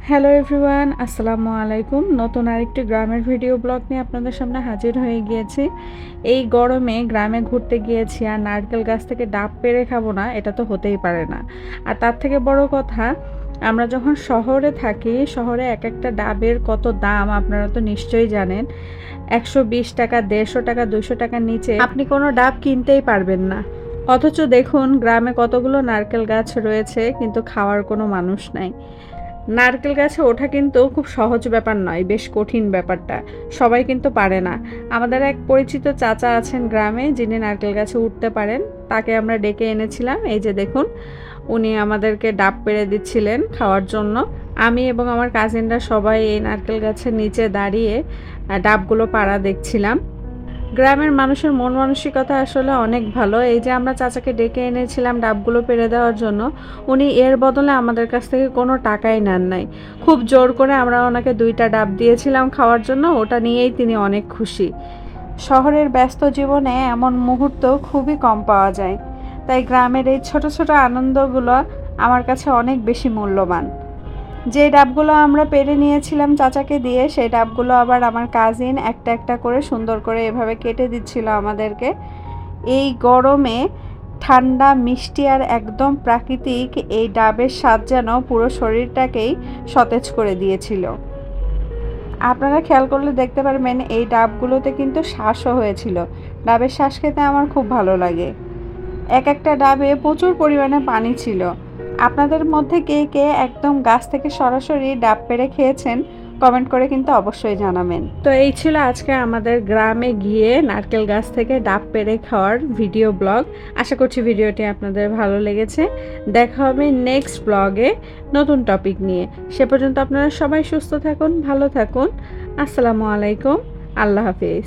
Hello everyone, আসসালামু আলাইকুম। নতুন আরেকটি গ্রামের ভিডিও ব্লগ নিয়ে আপনাদের সামনে হাজির হয়ে গিয়েছি। এই গরমে গ্রামে ঘুরতে গিয়েছি আর নারকেল গাছ থেকে ডাব পেড়ে খাবো না, এটা তো হতেই পারে না। আর তার থেকে বড় কথা, আমরা যখন শহরে থাকি, শহরে এক একটা ডাবের কত দাম আপনারা তো নিশ্চয়ই জানেন। 120 টাকা, 150 টাকা, 200 টাকার নিচে আপনি কোনো ডাব কিনতেই পারবেন না। অথচ দেখুন গ্রামে কতগুলো নারকেল গাছ রয়েছে, কিন্তু খাওয়ার কোনো মানুষ নাই। নারকেল গাছে ওঠা কিন্তু খুব সহজ ব্যাপার নয়, বেশ কঠিন ব্যাপারটা। সবাই কিন্তু পারে না। আমাদের এক পরিচিত চাচা আছেন গ্রামে, যিনি নারকেল গাছে উঠতে পারেন। তাকে আমরা ডেকে এনেছিলাম। এই যে দেখুন, উনি আমাদেরকে ডাব পেড়ে দিচ্ছিলেন খাওয়ার জন্য। আমি এবং আমার কাজিনরা সবাই এই নারকেল গাছের নিচে দাঁড়িয়ে ডাবগুলো পাড়া দেখছিলাম। গ্রামের মানুষের মন মানসিকতা আসলে অনেক ভালো। এই যে আমরা চাচাকে ডেকে এনেছিলাম ডাবগুলো পেড়ে দেওয়ার জন্য, উনি এর বদলে আমাদের কাছ থেকে কোনো টাকাই নেন নাই। খুব জোর করে আমরা ওনাকে 2টা ডাব দিয়েছিলাম খাওয়ার জন্য, ওটা নিয়েই তিনি অনেক খুশি। শহরের ব্যস্ত জীবনে এমন মুহূর্ত খুবই কম পাওয়া যায়, তাই গ্রামের এই ছোট ছোট আনন্দগুলো আমার কাছে অনেক বেশি মূল্যবান। যে ডাবগুলো আমরা পেড়ে নিয়েছিলাম চাচাকে দিয়ে, সেই ডাবগুলো আবার আমার কাজিন একটা একটা করে সুন্দর করে এভাবে কেটে দিচ্ছিল আমাদেরকে। এই গরমে ঠান্ডা মিষ্টি আর একদম প্রাকৃতিক এই ডাবের স্বাদ যেন পুরো শরীরটাকেই সতেজ করে দিয়েছিল। আপনারা খেয়াল করলে দেখতে পারবেন এই ডাবগুলোতে কিন্তু শ্বাসও হয়েছিল। ডাবের শ্বাস খেতে আমার খুব ভালো লাগে। এক একটা ডাবে প্রচুর পরিমাণে পানি ছিল। আপনাদের মধ্যে কে কে একদম গাছ থেকে সরাসরি ডাব পেড়ে খেয়েছেন, কমেন্ট করে কিন্তু অবশ্যই জানাবেন। তো এই ছিল আজকে আমাদের গ্রামে গিয়ে নারকেল গাছ থেকে ডাব পেড়ে খাওয়ার ভিডিও ব্লগ। আশা করছি ভিডিওটি আপনাদের ভালো লেগেছে। দেখা হবে নেক্সট ব্লগে নতুন টপিক নিয়ে। সে পর্যন্ত আপনারা সবাই সুস্থ থাকুন, ভালো থাকুন। আসসালামু আলাইকুম, আল্লাহ হাফিজ।